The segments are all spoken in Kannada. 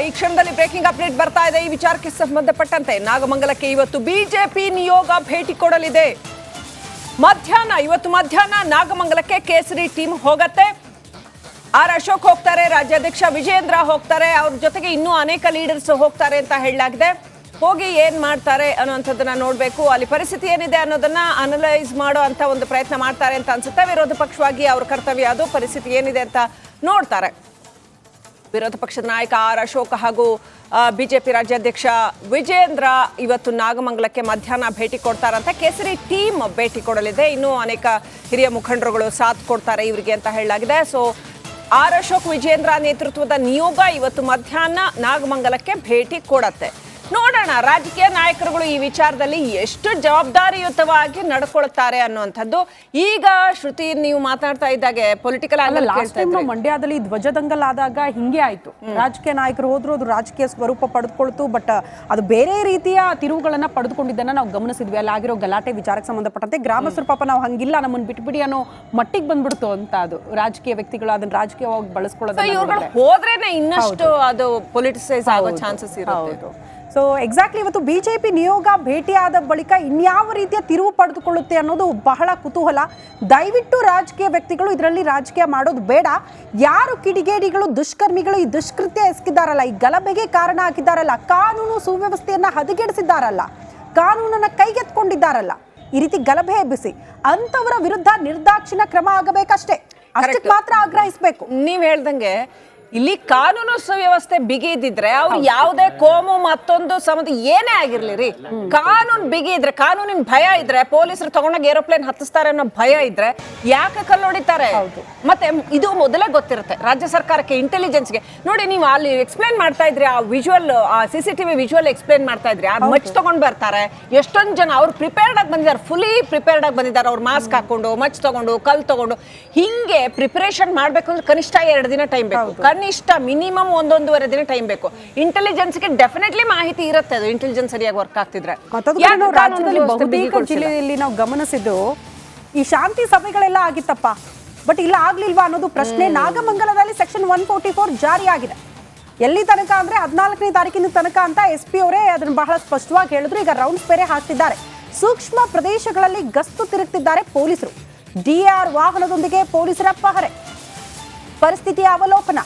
ಈ ಕ್ಷಣದಲ್ಲಿ ಬ್ರೇಕಿಂಗ್ ಅಪ್ಡೇಟ್ ಬರ್ತಾ ಇದೆ. ಈ ವಿಚಾರಕ್ಕೆ ಸಂಬಂಧಪಟ್ಟಂತೆ ನಾಗಮಂಗಲಕ್ಕೆ ಇವತ್ತು ಬಿಜೆಪಿ ನಿಯೋಗ ಭೇಟಿ ಕೊಡಲಿದೆ. ಇವತ್ತು ಮಧ್ಯಾಹ್ನ ನಾಗಮಂಗಲಕ್ಕೆ ಕೇಸರಿ ಟೀಮ್ ಹೋಗತ್ತೆ. ಆರ್ ಅಶೋಕ್ ಹೋಗ್ತಾರೆ, ರಾಜ್ಯಾಧ್ಯಕ್ಷ ವಿಜೇಂದ್ರ ಹೋಗ್ತಾರೆ, ಅವ್ರ ಜೊತೆಗೆ ಇನ್ನೂ ಅನೇಕ ಲೀಡರ್ಸ್ ಹೋಗ್ತಾರೆ ಅಂತ ಹೇಳಲಾಗಿದೆ. ಹೋಗಿ ಏನ್ ಮಾಡ್ತಾರೆ ಅನ್ನೋಂಥದ್ದನ್ನ ನೋಡ್ಬೇಕು. ಅಲ್ಲಿ ಪರಿಸ್ಥಿತಿ ಏನಿದೆ ಅನ್ನೋದನ್ನ ಅನಲೈಸ್ ಮಾಡೋ ಅಂತ ಒಂದು ಪ್ರಯತ್ನ ಮಾಡ್ತಾರೆ ಅಂತ ಅನ್ಸುತ್ತೆ. ವಿರೋಧ ಪಕ್ಷವಾಗಿ ಅವ್ರ ಕರ್ತವ್ಯ ಅದು ಪರಿಸ್ಥಿತಿ ಏನಿದೆ ಅಂತ ನೋಡ್ತಾರೆ. ವಿರೋಧ ಪಕ್ಷದ ನಾಯಕ ಆರ್ ಅಶೋಕ್ ಹಾಗೂ ಬಿಜೆಪಿ ರಾಜ್ಯಾಧ್ಯಕ್ಷ ವಿಜೇಂದ್ರ ಇವತ್ತು ನಾಗಮಂಗಲಕ್ಕೆ ಮಧ್ಯಾಹ್ನ ಭೇಟಿ ಕೊಡ್ತಾರಂತೆ. ಕೇಸರಿ ಟೀಮ್ ಭೇಟಿ ಕೊಡಲಿದೆ. ಇನ್ನೂ ಅನೇಕ ಹಿರಿಯ ಮುಖಂಡರುಗಳು ಸಾಥ್ ಕೊಡ್ತಾರೆ ಇವರಿಗೆ ಅಂತ ಹೇಳಲಾಗಿದೆ. ಸೊ ಆರ್ ಅಶೋಕ್ ವಿಜೇಂದ್ರ ನೇತೃತ್ವದ ನಿಯೋಗ ಇವತ್ತು ಮಧ್ಯಾಹ್ನ ನಾಗಮಂಗಲಕ್ಕೆ ಭೇಟಿ ಕೊಡತ್ತೆ. ನೋಡೋಣ ರಾಜಕೀಯ ನಾಯಕರುಗಳು ಈ ವಿಚಾರದಲ್ಲಿ ಎಷ್ಟು ಜವಾಬ್ದಾರಿಯುತವಾಗಿ ನಡ್ಕೊಳ್ತಾರೆ ಅನ್ನುವಂಥದ್ದು. ಈಗ ಶ್ರುತಿ ನೀವು ಮಾತಾಡ್ತಾ ಇದ್ದಾಗೆ ಪೊಲಿಟಿಕಲ್ ಮಂಡ್ಯದಲ್ಲಿ ಧ್ವಜದಂಗಲ್ ಆದಾಗ ಹಿಂಗೆ ಆಯ್ತು. ರಾಜಕೀಯ ನಾಯಕರು ಹೋದ್ರು, ಅದು ರಾಜಕೀಯ ಸ್ವರೂಪ ಪಡೆದುಕೊಳ್ತು. ಬಟ್ ಅದು ಬೇರೆ ರೀತಿಯ ತಿರುವುಗಳನ್ನ ಪಡೆದುಕೊಂಡಿದ್ದನ್ನ ನಾವು ಗಮನಿಸಿದ್ವಿ. ಅಲ್ಲಿ ಆಗಿರೋ ಗಲಾಟೆ ವಿಚಾರಕ್ಕೆ ಸಂಬಂಧಪಟ್ಟಂತೆ ಗ್ರಾಮಸ್ಥರು ಪಾಪ ನಾವು ಹಂಗಿಲ್ಲ, ನಮ್ಮನ್ನು ಬಿಟ್ಬಿಡಿ ಅನ್ನೋ ಮಟ್ಟಿಗೆ ಬಂದ್ಬಿಡ್ತು ಅಂತ. ಅದು ರಾಜಕೀಯ ವ್ಯಕ್ತಿಗಳು ಅದನ್ನ ರಾಜಕೀಯವಾಗಿ ಬಳಸ್ಕೊಳ್ಳೋದು ಹೋದ್ರೇನೆ ಇನ್ನಷ್ಟು ಅದು ಪೊಲಿಟಿಸೈಸ್ ಆಗೋ ಚಾನ್ಸಸ್ ಇರುತ್ತೆ. ಸೊ ಎಕ್ಸಾಕ್ಟ್ಲಿ ಇವತ್ತು ಬಿಜೆಪಿ ನಿಯೋಗ ಭೇಟಿಯಾದ ಬಳಿಕ ಇನ್ಯಾವ ರೀತಿಯ ತಿರುವು ಪಡೆದುಕೊಳ್ಳುತ್ತೆ ಅನ್ನೋದು ಬಹಳ ಕುತೂಹಲ. ದಯವಿಟ್ಟು ರಾಜಕೀಯ ವ್ಯಕ್ತಿಗಳು ಇದರಲ್ಲಿ ರಾಜಕೀಯ ಮಾಡೋದು ಬೇಡ. ಯಾರು ಕಿಡಿಗೇಡಿಗಳು, ದುಷ್ಕರ್ಮಿಗಳು, ಈ ದುಷ್ಕೃತ್ಯ ಎಸಗಿದ್ದಾರಲ್ಲ, ಈ ಗಲಭೆಗೆ ಕಾರಣ ಹಾಕಿದ್ದಾರಲ್ಲ, ಕಾನೂನು ಸುವ್ಯವಸ್ಥೆಯನ್ನ ಹದಗೆಡಿಸಿದ್ದಾರಲ್ಲ, ಕಾನೂನನ್ನ ಕೈಗೆತ್ಕೊಂಡಿದ್ದಾರಲ್ಲ, ಈ ರೀತಿ ಗಲಭೆ ಎಬ್ಬಿಸಿ ಅಂತವರ ವಿರುದ್ಧ ನಿರ್ದಾಕ್ಷಿಣ್ಯ ಕ್ರಮ ಆಗಬೇಕಷ್ಟೇ. ಅಷ್ಟಕ್ಕೆ ಮಾತ್ರ ಆಗ್ರಹಿಸಬೇಕು. ನೀವ್ ಹೇಳ್ದಂಗೆ ಇಲ್ಲಿ ಕಾನೂನು ಸುವ್ಯವಸ್ಥೆ ಬಿಗಿ ಇದ್ದಿದ್ರೆ ಅವ್ರು ಯಾವುದೇ ಕೋಮು ಮತ್ತೊಂದು ಸಂಬಂಧ ಏನೇ ಆಗಿರ್ಲಿ ರೀ, ಕಾನೂನು ಬಿಗಿ ಇದ್ರೆ, ಕಾನೂನಿನ ಭಯ ಇದ್ರೆ, ಪೊಲೀಸರು ತಗೊಂಡಾಗ ಏರೋಪ್ಲೇನ್ ಹತ್ತಿಸ್ತಾರೆ ಅನ್ನೋ ಭಯ ಇದ್ರೆ ಯಾಕೆ ಕಲ್ಲೊಡಿತಾರೆ? ಮತ್ತೆ ಇದು ಮೊದಲೇ ಗೊತ್ತಿರುತ್ತೆ ರಾಜ್ಯ ಸರ್ಕಾರಕ್ಕೆ, ಇಂಟೆಲಿಜೆನ್ಸ್ಗೆ. ನೋಡಿ, ನೀವು ಅಲ್ಲಿ ಎಕ್ಸ್ಪ್ಲೇನ್ ಮಾಡ್ತಾ ಇದ್ರಿ, ಆ ವಿಜುವಲ್, ಆ CCTV ವಿಜುವಲ್ ಎಕ್ಸ್ಪ್ಲೇನ್ ಮಾಡ್ತಾ ಇದ್ರಿ, ಆ ಮಚ್ ತಗೊಂಡ್ ಬರ್ತಾರೆ. ಎಷ್ಟೊಂದು ಜನ ಅವ್ರು ಪ್ರಿಪೇರ್ಡ್ ಆಗಿ ಬಂದಿದ್ದಾರೆ, ಫುಲಿ ಪ್ರಿಪೇರ್ಡ್ ಆಗಿ ಬಂದಿದ್ದಾರೆ. ಅವ್ರು ಮಾಸ್ಕ್ ಹಾಕೊಂಡು, ಮಚ್ ತಗೊಂಡು, ಕಲ್ ತಗೊಂಡು, ಹಿಂಗೆ ಪ್ರಿಪರೇಷನ್ ಮಾಡ್ಬೇಕು ಅಂದ್ರೆ ಕನಿಷ್ಠ 2 ದಿನ ಟೈಮ್ ಬೇಕು. ಕನಿಷ್ಠ ಮಿನಿಮಮ್ 1-1.5 ದಿನ ಟೈಮ್ ಬೇಕು. ಇಂಟೆಲಿಜೆನ್ಸ್ಗೆ ಡೆಫಿನೆಟ್ಲಿ ಮಾಹಿತಿ ಇರುತ್ತೆ, ಅದು ಇಂಟೆಲಿಜೆನ್ಸ್ ಸರಿಯಾಗಿ ವರ್ಕ್ ಆಗ್ತಿದ್ರೆ. ರಾಜ್ಯದಲ್ಲಿ ಬಹುತೇಕ ಜಿಲ್ಲೆಯಲ್ಲಿ ನಾವು ಗಮನಿಸಿದ್ದು ಈ ಶಾಂತಿ ಸಭೆಗಳೆಲ್ಲ ಆಗಿತ್ತಪ್ಪ, ಬಟ್ ಇಲ್ಲ ಆಗ್ಲಿಲ್ವಾ ಅನ್ನೋದು ಪ್ರಶ್ನೆ. ನಾಗಮಂಗಲದಲ್ಲಿ ಸೆಕ್ಷನ್ 144 ಜಾರಿಯಾಗಿದೆ. ಎಲ್ಲಿ ತನಕ ಅಂದ್ರೆ 14ನೇ ತಾರೀಕಿನ ತನಕ ಅಂತ SP ಅವರೇ ಅದನ್ನ ಬಹಳ ಸ್ಪಷ್ಟವಾಗಿ ಹೇಳಿದ್ರು. ಈಗ ರೌಂಡ್ಸ್ ಬೇರೆ ಹಾಕ್ತಿದ್ದಾರೆ. ಸೂಕ್ಷ್ಮ ಪ್ರದೇಶಗಳಲ್ಲಿ ಗಸ್ತು ತಿರುಗ್ತಿದ್ದಾರೆ ಪೊಲೀಸರು. DR ವಾಹನದೊಂದಿಗೆ ಪೊಲೀಸರ ಪಹರೆ, ಪರಿಸ್ಥಿತಿಯ ಅವಲೋಕನ.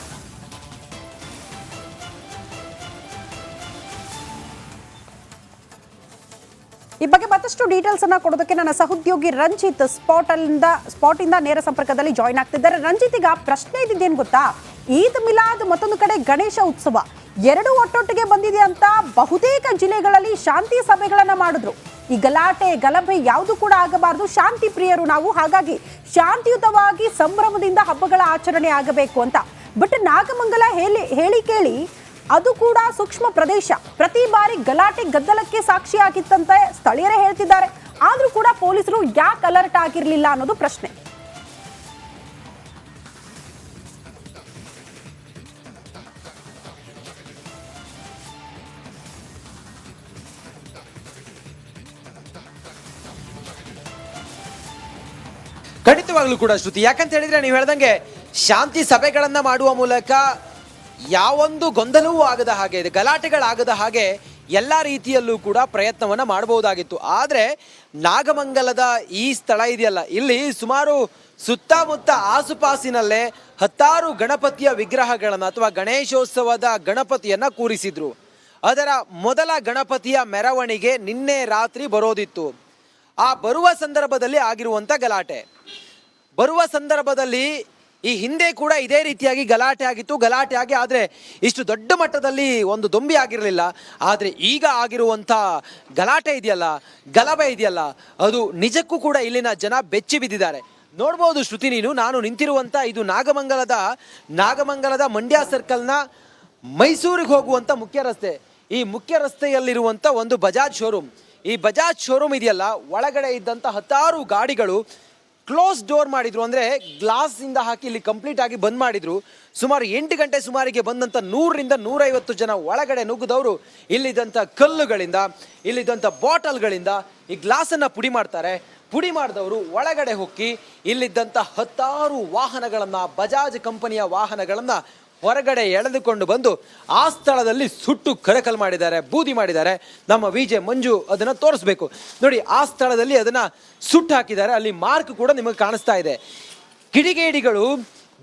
ಈ ಬಗ್ಗೆ ಮತ್ತಷ್ಟು ಡೀಟೇಲ್ಸ್ ಅನ್ನ ಕೊಡೋದಕ್ಕೆ ನನ್ನ ಸಹೋದ್ಯೋಗಿ ರಂಜಿತ್ ಸ್ಪಾಟ್ ಇಂದ ನೇರ ಸಂಪರ್ಕದಲ್ಲಿ ಜಾಯಿನ್ ಆಗ್ತಿದ್ದಾರೆ. ರಂಜಿತ್, ಈಗ ಪ್ರಶ್ನೆ ಇದ್ದಿದ್ದೇನು ಗೊತ್ತಾ, ಈದ್ ಮಿಲಾದ್ ಮತ್ತೊಂದು ಕಡೆ ಗಣೇಶ ಉತ್ಸವ ಎರಡು ಒಟ್ಟೊಟ್ಟಿಗೆ ಬಂದಿದೆ ಅಂತ ಬಹುತೇಕ ಜಿಲ್ಲೆಗಳಲ್ಲಿ ಶಾಂತಿ ಸಭೆಗಳನ್ನ ಮಾಡಿದ್ರು. ಈ ಗಲಾಟೆ ಗಲಭೆ ಯಾವುದು ಕೂಡ ಆಗಬಾರದು, ಶಾಂತಿ ಪ್ರಿಯರು ನಾವು, ಹಾಗಾಗಿ ಶಾಂತಿಯುತವಾಗಿ ಸಂಭ್ರಮದಿಂದ ಹಬ್ಬಗಳ ಆಚರಣೆ ಆಗಬೇಕು ಅಂತ. ಬಟ್ ನಾಗಮಂಗಲ ಹೇಳಿ ಕೇಳಿ ಅದು ಕೂಡ ಸೂಕ್ಷ್ಮ ಪ್ರದೇಶ, ಪ್ರತಿ ಬಾರಿ ಗಲಾಟೆ ಗದ್ದಲಕ್ಕೆ ಸಾಕ್ಷಿಯಾಗಿತ್ತಂತೆ ಸ್ಥಳೀಯರೇ ಹೇಳ್ತಿದ್ದಾರೆ. ಆದ್ರೂ ಕೂಡ ಪೊಲೀಸರು ಯಾಕೆ ಅಲರ್ಟ್ ಆಗಿರ್ಲಿಲ್ಲ ಅನ್ನೋದು ಪ್ರಶ್ನೆ. ಖಂಡಿತವಾಗ್ಲೂ ಕೂಡ ಶ್ರುತಿ, ಯಾಕಂತ ಹೇಳಿದ್ರೆ ನೀವು ಹೇಳ್ದಂಗೆ ಶಾಂತಿ ಸಭೆಗಳನ್ನ ಮಾಡುವ ಮೂಲಕ ಯಾವೊಂದು ಗೊಂದಲವೂ ಆಗದ ಹಾಗೆ, ಗಲಾಟೆಗಳಾಗದ ಹಾಗೆ ಎಲ್ಲ ರೀತಿಯಲ್ಲೂ ಕೂಡ ಪ್ರಯತ್ನವನ್ನ ಮಾಡಬಹುದಾಗಿತ್ತು. ಆದ್ರೆ ನಾಗಮಂಗಲದ ಈ ಸ್ಥಳ ಇದೆಯಲ್ಲ, ಇಲ್ಲಿ ಸುಮಾರು ಸುತ್ತಮುತ್ತ ಆಸುಪಾಸಿನಲ್ಲೇ 10 ಗಣಪತಿಯ ವಿಗ್ರಹಗಳನ್ನ ಅಥವಾ ಗಣೇಶೋತ್ಸವದ ಗಣಪತಿಯನ್ನ ಕೂರಿಸಿದ್ರು. ಅದರ ಮೊದಲ ಗಣಪತಿಯ ಮೆರವಣಿಗೆ ನಿನ್ನೆ ರಾತ್ರಿ ಬರೋದಿತ್ತು. ಆ ಬರುವ ಸಂದರ್ಭದಲ್ಲಿ ಆಗಿರುವಂತ ಗಲಾಟೆ, ಬರುವ ಸಂದರ್ಭದಲ್ಲಿ ಈ ಹಿಂದೆ ಕೂಡ ಇದೇ ರೀತಿಯಾಗಿ ಗಲಾಟೆ ಆಗಿತ್ತು. ಗಲಾಟೆ ಆಗಿ ಆದರೆ ಇಷ್ಟು ದೊಡ್ಡ ಮಟ್ಟದಲ್ಲಿ ಒಂದು ದೊಂಬಿ ಆಗಿರಲಿಲ್ಲ. ಆದರೆ ಈಗ ಆಗಿರುವಂಥ ಗಲಾಟೆ ಇದೆಯಲ್ಲ, ಗಲಭೆ ಇದೆಯಲ್ಲ, ಅದು ನಿಜಕ್ಕೂ ಕೂಡ ಇಲ್ಲಿನ ಜನ ಬೆಚ್ಚಿ ಬಿದ್ದಿದ್ದಾರೆ. ನೋಡ್ಬೋದು ಶ್ರುತಿ, ನಾನು ನಿಂತಿರುವಂಥ ಇದು ನಾಗಮಂಗಲದ ಮಂಡ್ಯ ಸರ್ಕಲ್ನ ಮೈಸೂರಿಗೆ ಹೋಗುವಂಥ ಮುಖ್ಯ ರಸ್ತೆ. ಈ ಮುಖ್ಯ ರಸ್ತೆಯಲ್ಲಿರುವಂಥ ಒಂದು ಬಜಾಜ್ ಶೋರೂಮ್. ಈ ಬಜಾಜ್ ಶೋರೂಮ್ ಇದೆಯಲ್ಲ, ಒಳಗಡೆ ಇದ್ದಂಥ 10 ಗಾಡಿಗಳು ಕ್ಲೋಸ್ ಡೋರ್ ಮಾಡಿದ್ರು, ಅಂದರೆ ಗ್ಲಾಸ್ ಇಂದ ಹಾಕಿ ಇಲ್ಲಿ ಕಂಪ್ಲೀಟ್ ಆಗಿ ಬಂದ್ ಮಾಡಿದ್ರು. ಸುಮಾರು 8 ಗಂಟೆ ಸುಮಾರಿಗೆ ಬಂದಂಥ 100ರಿಂದ 150 ಜನ ಒಳಗಡೆ ನುಗ್ಗಿದವರು ಇಲ್ಲಿದ್ದಂಥ ಕಲ್ಲುಗಳಿಂದ, ಇಲ್ಲಿದ್ದಂಥ ಬಾಟಲ್ಗಳಿಂದ ಈ ಗ್ಲಾಸನ್ನು ಪುಡಿ ಮಾಡ್ತಾರೆ. ಪುಡಿ ಮಾಡಿದವರು ಒಳಗಡೆ ಹೋಗಿ ಇಲ್ಲಿದ್ದಂಥ 10 ವಾಹನಗಳನ್ನು, ಬಜಾಜ್ ಕಂಪನಿಯ ವಾಹನಗಳನ್ನು ಹೊರಗಡೆ ಎಳೆದುಕೊಂಡು ಬಂದು ಆ ಸ್ಥಳದಲ್ಲಿ ಸುಟ್ಟು ಕರಕಲ್ ಮಾಡಿದ್ದಾರೆ, ಬೂದಿ ಮಾಡಿದ್ದಾರೆ. ನಮ್ಮ ವಿಜೆ ಮಂಜು ಅದನ್ನ ತೋರಿಸ್ಬೇಕು ನೋಡಿ. ಆ ಸ್ಥಳದಲ್ಲಿ ಅದನ್ನ ಸುಟ್ಟು ಹಾಕಿದ್ದಾರೆ. ಅಲ್ಲಿ ಮಾರ್ಕ್ ಕೂಡ ನಿಮಗೆ ಕಾಣಿಸ್ತಾ ಇದೆ. ಕಿಡಿಗೇಡಿಗಳು,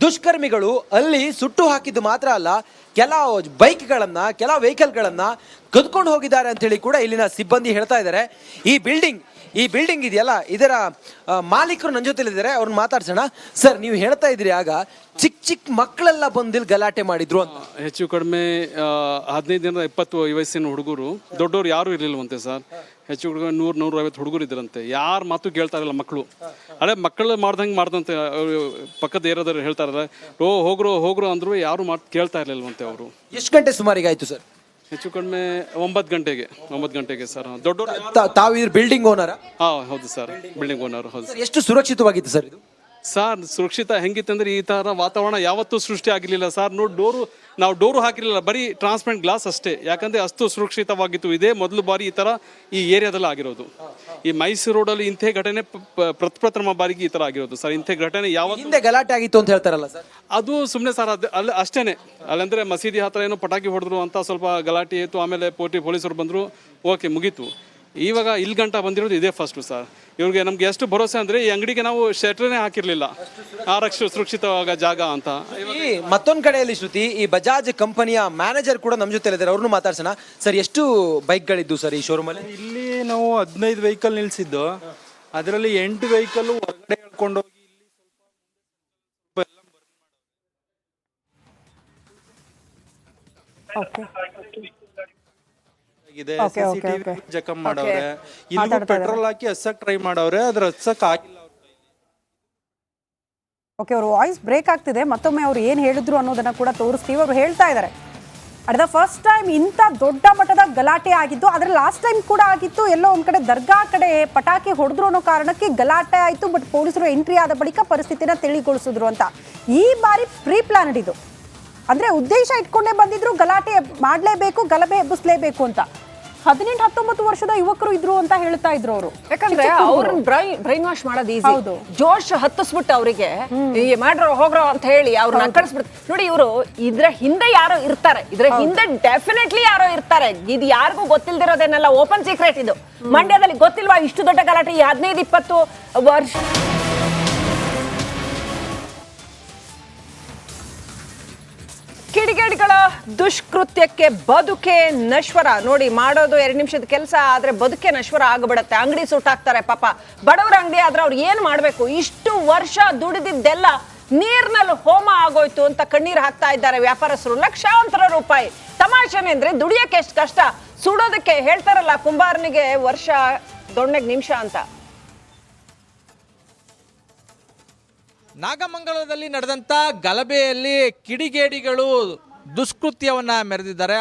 ದುಷ್ಕರ್ಮಿಗಳು ಅಲ್ಲಿ ಸುಟ್ಟು ಹಾಕಿದ್ದು ಮಾತ್ರ ಅಲ್ಲ, ಕೆಲ ಬೈಕ್ಗಳನ್ನ, ಕೆಲ ವೆಹಿಕಲ್ಗಳನ್ನ ಕದ್ಕೊಂಡು ಹೋಗಿದ್ದಾರೆ ಅಂತ ಹೇಳಿ ಕೂಡ ಇಲ್ಲಿನ ಸಿಬ್ಬಂದಿ ಹೇಳ್ತಾ ಇದ್ದಾರೆ. ಈ ಬಿಲ್ಡಿಂಗ್ ಇದೆಯಲ್ಲ, ಇದರ ಮಾಲೀಕರು ನನ್ನ ಜೊತೆಲಿದ್ದಾರೆ, ಅವ್ರನ್ನ ಮಾತಾಡ್ಸೋಣ. ಸರ್, ನೀವು ಹೇಳ್ತಾ ಇದ್ರಿ ಆಗ ಚಿಕ್ಕ ಮಕ್ಕಳೆಲ್ಲ ಬಂದಿಲ್ ಗಲಾಟೆ ಮಾಡಿದ್ರು ಅಂತ. ಹೆಚ್ಚು ಕಡಿಮೆ 15 20 ವಯಸ್ಸಿನ ಹುಡುಗರು, ದೊಡ್ಡವರು ಯಾರು ಇರ್ಲಿಲ್ವಂತೆ ಸರ್. ಹೆಚ್ಚು ಕಡಿಮೆ 100-150 ಹುಡುಗರು ಇದ್ರಂತೆ. ಯಾರ ಮಾತು ಕೇಳ್ತಾ ಇರಲಿಲ್ಲ ಮಕ್ಕಳು. ಅದೇ ಮಕ್ಕಳು ಮಾಡ್ದಂತೆ ಪಕ್ಕದ ಏರಿಯಾದವ್ರು ಹೇಳ್ತಾ ಇದ್ದಾರೆ, ಹೋಗ್ರು ಅಂದ್ರು ಯಾರು ಮಾತು ಕೇಳ್ತಾ ಇರ್ಲಿಲ್ವಂತೆ ಅವರು. ಎಷ್ಟು ಗಂಟೆ ಸುಮಾರಿಗೆ ಆಯ್ತು ಸರ್? ಹೆಚ್ಚು ಕಡಿಮೆ 9 ಗಂಟೆಗೆ ಸರ್. ದೊಡ್ಡವರು ತಾವು ಇದ್ರ ಬಿಲ್ಡಿಂಗ್ ಓನರ್? ಹೌದು ಸರ್, ಬಿಲ್ಡಿಂಗ್ ಓನರ್. ಹೌದು. ಎಷ್ಟು ಸುರಕ್ಷಿತವಾಗಿತ್ತು ಸರ್ ಇದು? ಸರ್, ಸುರಕ್ಷಿತ ಹೆಂಗಿತ್ತಂದ್ರೆ ಈ ತರ ವಾತಾವರಣ ಯಾವತ್ತೂ ಸೃಷ್ಟಿ ಆಗಿರ್ಲಿಲ್ಲ ಸರ್. ನಾವು ಡೋರು ಹಾಕಿರಲಿಲ್ಲ, ಬರೀ ಟ್ರಾನ್ಸ್ಪರೆಂಟ್ ಗ್ಲಾಸ್ ಅಷ್ಟೇ. ಯಾಕಂದ್ರೆ ಅಷ್ಟು ಸುರಕ್ಷಿತವಾಗಿತ್ತು. ಇದೇ ಮೊದಲು ಬಾರಿ ಈ ತರ ಈ ಏರಿಯಾದಲ್ಲಿ ಆಗಿರೋದು. ಈ ಮೈಸೂರು ರೋಡಲ್ಲಿ ಇಂಥ ಘಟನೆ ಪ್ರಥಮ ಬಾರಿಗೆ ಈ ತರ ಆಗಿರೋದು ಸರ್. ಇಂಥ ಘಟನೆ ಯಾವ ಹಿಂದೆ ಗಲಾಟೆ ಆಗಿತ್ತು ಅಂತ ಹೇಳ್ತಾರಲ್ಲ ಸರ್, ಅದು ಸುಮ್ಮನೆ ಸರ್. ಅಲ್ಲಿ ಅಷ್ಟೇನೆ. ಅಲ್ಲಂದ್ರೆ ಮಸೀದಿ ಹತ್ರ ಏನೋ ಪಟಾಕಿ ಹೊಡೆದ್ರು ಅಂತ ಸ್ವಲ್ಪ ಗಲಾಟೆ ಇತ್ತು. ಆಮೇಲೆ ಪೊಲೀಸರು ಬಂದ್ರು, ಓಕೆ, ಮುಗೀತು. ಇವಾಗ ಇಲ್ಲಿ ಗಂಟ ಬಂದಿರೋದು ಇದೇ ಫಸ್ಟು ಸರ್. ಇವ್ರಿಗೆ ನಮ್ಗೆ ಎಷ್ಟು ಭರೋಸೆ ಅಂದ್ರೆ ಈ ಅಂಗಡಿಗೆ ನಾವು ಶೆಟ್ರೇ ಹಾಕಿರ್ಲಿಲ್ಲ, ಸುರಕ್ಷಿತವಾಗ ಜಾಗ ಅಂತ. ಮತ್ತೊಂದ್ ಕಡೆಯಲ್ಲಿ ಶ್ರುತಿ, ಈ ಬಜಾಜ್ ಕಂಪನಿಯ ಮ್ಯಾನೇಜರ್ ಕೂಡ ನಮ್ಮ ಜೊತೆ ಇದ್ದಾರೆ, ಅವ್ರನ್ನು ಮಾತಾಡ್ಸೋಣ. ಸರ್, ಎಷ್ಟು ಬೈಕ್ಗಳಿದ್ದು ಸರ್ ಈ ಶೋರೂಮ್ ಅಲ್ಲಿ? ಇಲ್ಲಿ ನಾವು 15 ವೆಹಿಕಲ್ ನಿಲ್ಸಿದ್ದು, ಅದರಲ್ಲಿ 8 ವೆಹಿಕಲ್ ಹೊರಗಡೆ ಹೇಳ್ಕೊಂಡೋಗಿ ಜಖಮ್ ಮಾಡವ್ರೆ. ಇಲ್ಲಿ ಪೆಟ್ರೋಲ್ ಹಾಕಿ ಹಚ್ಚಕ್ ಟ್ರೈ ಮಾಡವ್ರೆ, ಅದ್ರ ಹಚ್ಚಕ್ ಆಗಿಲ್ಲ. ಓಕೆ, ಅವ್ರ ವಾಯ್ಸ್ ಬ್ರೇಕ್ ಆಗ್ತಿದೆ. ಮತ್ತೊಮ್ಮೆ ಅವ್ರು ಏನು ಹೇಳಿದ್ರು ಅನ್ನೋದನ್ನ ಕೂಡ ತೋರಿಸ್ತೀವಿ. ಅವರು ಹೇಳ್ತಾ ಇದ್ದಾರೆ, ಅಟ್ ದ ಫಸ್ಟ್ ಟೈಮ್ ಇಂಥ ದೊಡ್ಡ ಮಟ್ಟದ ಗಲಾಟೆ ಆಗಿದ್ದು. ಆದರೆ ಲಾಸ್ಟ್ ಟೈಮ್ ಕೂಡ ಆಗಿತ್ತು, ಎಲ್ಲೋ ಒಂದ್ ಕಡೆ ದರ್ಗಾ ಕಡೆ ಪಟಾಕಿ ಹೊಡೆದ್ರು ಅನ್ನೋ ಕಾರಣಕ್ಕೆ ಗಲಾಟೆ ಆಯಿತು. ಬಟ್ ಪೊಲೀಸರು ಎಂಟ್ರಿ ಆದ ಬಳಿಕ ಪರಿಸ್ಥಿತಿನ ತಿಳಿಗೊಳಿಸಿದ್ರು ಅಂತ. ಈ ಬಾರಿ ಪ್ರೀ ಪ್ಲಾನ್ಡ್ ಇದು, ಅಂದ್ರೆ ಉದ್ದೇಶ ಇಟ್ಕೊಂಡೇ ಬಂದಿದ್ರು, ಗಲಾಟೆ ಮಾಡಲೇಬೇಕು, ಗಲಭೆ ಎಬ್ಬಿಸ್ಲೇಬೇಕು ಅಂತ. 18-19 ವರ್ಷದ ಯುವಕರು ಇದ್ರು ಅಂತ ಹೇಳ್ತಾ ಇದ್ರು ಅವರು. ಯಾಕಂದ್ರೆ ಅವ್ರನ್ನ ಬ್ರೈನ್ ವಾಶ್ ಮಾಡೋದು ಈಸಿ. ಜೋಶ್ ಹತ್ತಿಸ್ಬಿಟ್ಟು ಅವರಿಗೆ ಮಾಡ್ರೋ ಹೋಗ್ರೋ ಅಂತ ಹೇಳಿ ಅವ್ರನ್ನ ಕಳಿಸ್ಬಿಡ್ತಾರೆ. ನೋಡಿ, ಇವರು ಇದ್ರ ಹಿಂದೆ ಯಾರೋ ಇರ್ತಾರೆ, ಇದ್ರ ಹಿಂದೆ ಡೆಫಿನೆಟ್ಲಿ ಯಾರೋ ಇರ್ತಾರೆ. ಇದು ಯಾರಿಗೂ ಗೊತ್ತಿಲ್ದಿರೋದೇನಲ್ಲ, ಓಪನ್ ಸೀಕ್ರೆಟ್ ಇದು. ಮಂಡ್ಯದಲ್ಲಿ ಗೊತ್ತಿಲ್ವಾ ಇಷ್ಟು ದೊಡ್ಡ ಗಲಾಟೆ? ಈ 15-20 ವರ್ಷ ಕಿಡಿಗೇಡಿಗಳ ದುಷ್ಕೃತ್ಯಕ್ಕೆ ಬದುಕೆ ನಶ್ವರ. ನೋಡಿ, ಮಾಡೋದು 2 ನಿಮಿಷದ ಕೆಲಸ, ಆದ್ರೆ ಬದುಕೆ ನಶ್ವರ ಆಗ್ಬಿಡತ್ತೆ. ಅಂಗಡಿ ಸುಟ್ಟಾಕ್ತಾರೆ ಪಾಪ. ಬಡವರ ಅಂಗಡಿ ಆದ್ರೆ ಅವ್ರು ಏನ್ ಮಾಡ್ಬೇಕು? ಇಷ್ಟು ವರ್ಷ ದುಡಿದಿದ್ದೆಲ್ಲ ನೀರ್ನಲ್ಲಿ ಹೋಮ ಆಗೋಯ್ತು ಅಂತ ಕಣ್ಣೀರು ಹಾಕ್ತಾ ಇದ್ದಾರೆ ವ್ಯಾಪಾರಸ್ಥರು. ಲಕ್ಷಾಂತರ ರೂಪಾಯಿ. ತಮಾಷೆನೆ ಅಂದ್ರೆ ದುಡಿಯಕ್ಕೆ ಎಷ್ಟು ಕಷ್ಟ. ಸುಡೋದಕ್ಕೆ ಹೇಳ್ತಾರಲ್ಲ, ಕುಂಬಾರನಿಗೆ ವರ್ಷ, ದೊಣ್ಣೆಗೆ ನಿಮಿಷ ಅಂತ. ನಾಗಮಂಗಲದಲ್ಲಿ ನಡೆದಂಥ ಗಲಭೆಯಲ್ಲಿ ಕಿಡಿಗೇಡಿಗಳು ದುಷ್ಕೃತ್ಯವನ್ನ ಮೆರೆದಿದ್ದಾರೆ.